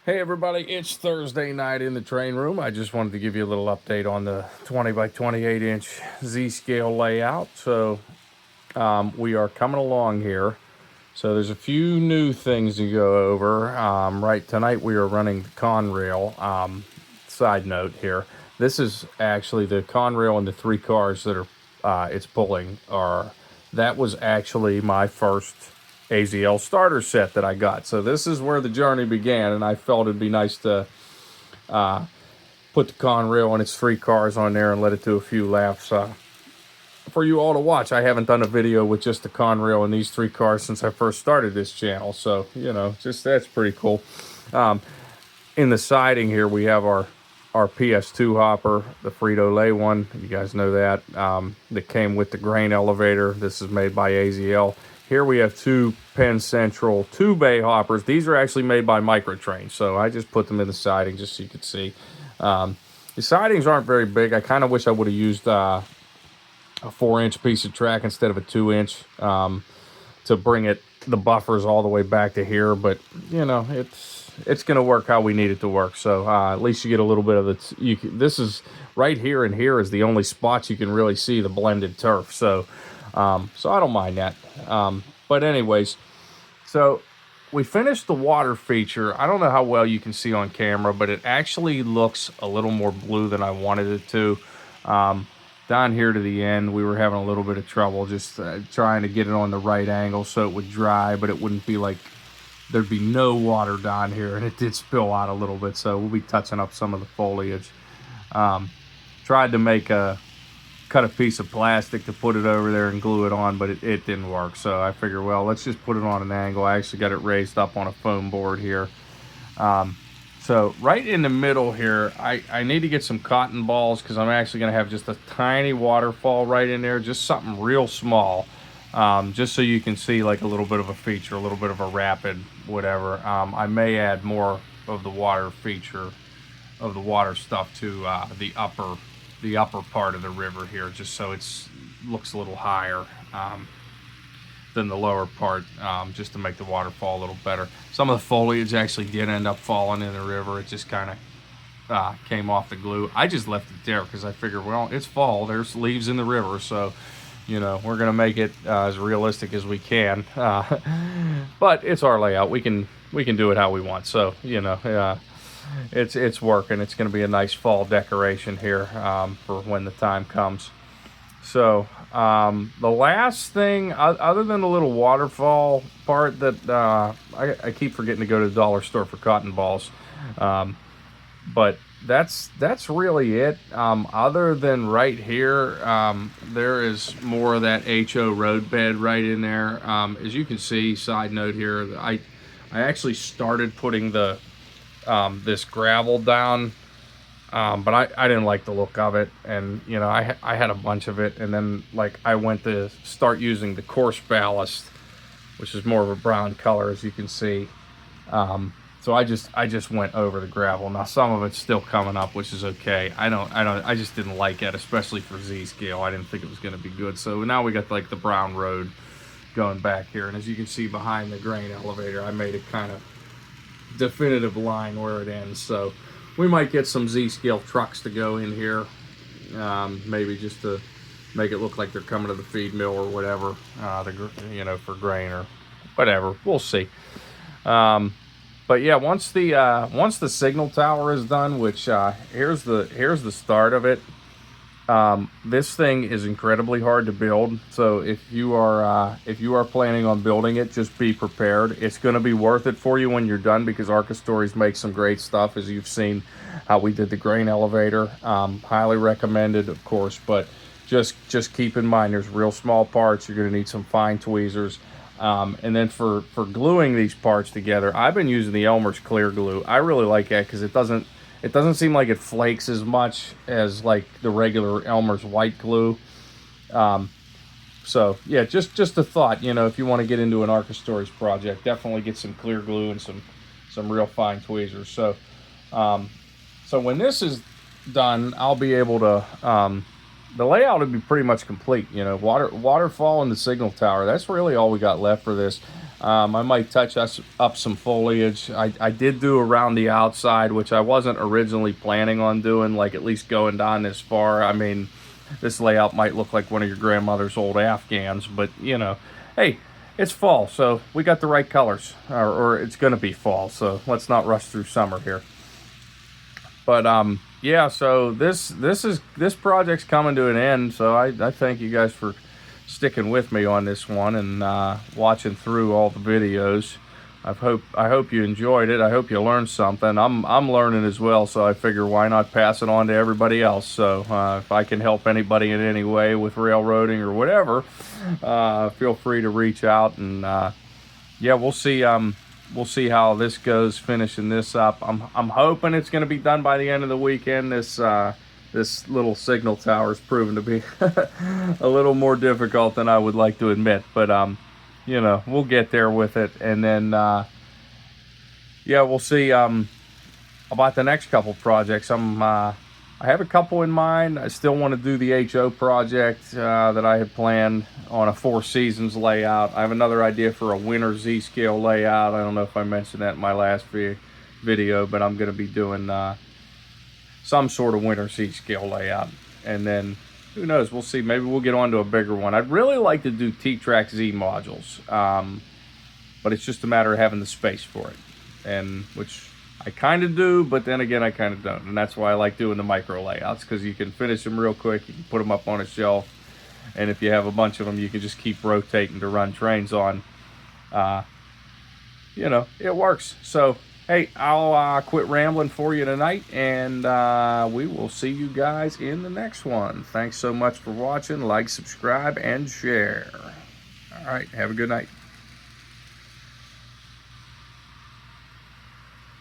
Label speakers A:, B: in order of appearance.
A: Hey everybody, it's Thursday night in the train room. I just wanted to give you a little update on the 20 by 28 inch Z-scale layout. So we are coming along here. So there's a few new things to go over. Right, tonight we are running the Conrail. Side note here, this is actually the Conrail and the three cars that are it's pulling are, that was actually my first AZL starter set that I got. So this is where the journey began, and I felt it'd be nice to put the Conrail and its three cars on there and let it do a few laps for you all to watch. I haven't done a video with just the Conrail and these three cars since I first started this channel, so just that's pretty cool. In the siding here, we have our PS2 hopper, the Frito-Lay one. You guys know that. That came with the grain elevator. This is made by AZL. Here we have two Penn Central 2-bay hoppers. These are actually made by Microtrain, so I just put them in the siding just so you could see. The sidings aren't very big. I kind of wish I would have used a 4-inch piece of track instead of a 2-inch to bring the buffers all the way back to here, but it's going to work how we need it to work. So at least you get a little bit of the this is right here, and here is the only spots you can really see the blended turf. So I don't mind that. But anyways, so we finished the water feature. I don't know how well you can see on camera, but it actually looks a little more blue than I wanted it to. Down here to the end, we were having a little bit of trouble just trying to get it on the right angle so it would dry, but it wouldn't be like there'd be no water down here, and it did spill out a little bit, so we'll be touching up some of the foliage. Tried to cut a piece of plastic to put it over there and glue it on, but it didn't work, so I figured, well, let's just put it on an angle. I actually got it raised up on a foam board here. So right in the middle here, I need to get some cotton balls because I'm actually going to have just a tiny waterfall right in there, just something real small, just so you can see like a little bit of a feature, a little bit of a rapid, whatever. I may add more of the water feature, of the water stuff to the upper part of the river here, just so it's looks a little higher than the lower part, just to make the waterfall a little better. Some of the foliage actually did end up falling in the river. It just kind of came off the glue. I just left it there because I figured, well, it's fall, there's leaves in the river, so we're gonna make it as realistic as we can. But it's our layout. We can do it how we want. So it's working. It's going to be a nice fall decoration here for when the time comes. So the last thing, other than the little waterfall part that I keep forgetting to go to the dollar store for cotton balls, but that's really it. Other than right here, there is more of that HO road bed right in there. As you can see, side note here, I actually started putting this gravel down, but I didn't like the look of it, and I had a bunch of it, and then like I went to start using the coarse ballast, which is more of a brown color, as you can see. So I just went over the gravel. Now some of it's still coming up, which is okay. I just didn't like it, especially for Z scale. I didn't think it was going to be good. So now we got like the brown road going back here, and as you can see behind the grain elevator, I made it kind of definitive line where it ends. So we might get some Z-scale trucks to go in here, maybe just to make it look like they're coming to the feed mill or whatever, for grain or whatever. We'll see. But yeah, once the signal tower is done, which here's the start of it. This thing is incredibly hard to build, so if you are planning on building it, just be prepared. It's going to be worth it for you when you're done, because Arca Stories makes some great stuff, as you've seen how we did the grain elevator. Highly recommended, of course, but just keep in mind there's real small parts. You're going to need some fine tweezers, and then for gluing these parts together, I've been using the Elmer's clear glue. I really like that because it doesn't seem like it flakes as much as like the regular Elmer's white glue. So yeah, just a thought, if you want to get into an Arca Stories project, definitely get some clear glue and some real fine tweezers. So when this is done, I'll be able to, the layout will be pretty much complete. Waterfall and the signal tower, that's really all we got left for this. I might touch up some foliage. I did do around the outside, which I wasn't originally planning on doing, like at least going down this far. I mean, this layout might look like one of your grandmother's old Afghans, but you know, hey, it's fall, so we got the right colors, or it's gonna be fall, so let's not rush through summer here. But yeah, so this project's coming to an end, so I thank you guys for sticking with me on this one and watching through all the videos. I hope you enjoyed it. I hope you learned something. I'm learning as well, so I figure why not pass it on to everybody else. So if I can help anybody in any way with railroading or whatever, feel free to reach out. And yeah, we'll see how this goes finishing this up. I'm hoping it's going to be done by the end of the weekend. This little signal tower is proven to be a little more difficult than I would like to admit, but you know, we'll get there with it. And then yeah, we'll see about the next couple projects. I have a couple in mind. I still want to do the HO project that I had planned on a 4 seasons layout. I have another idea for a winter Z-scale layout. I don't know if I mentioned that in my last video, but I'm going to be doing some sort of winter Z-scale layout. And then, who knows, we'll see. Maybe we'll get on to a bigger one. I'd really like to do T-Track Z modules, but it's just a matter of having the space for it, and which I kind of do, but then again, I kind of don't. And that's why I like doing the micro layouts, because you can finish them real quick. You can put them up on a shelf. And if you have a bunch of them, you can just keep rotating to run trains on. You know, it works. So, hey, I'll quit rambling for you tonight. And we will see you guys in the next one. Thanks so much for watching. Like, subscribe, and share. All right, have a good night.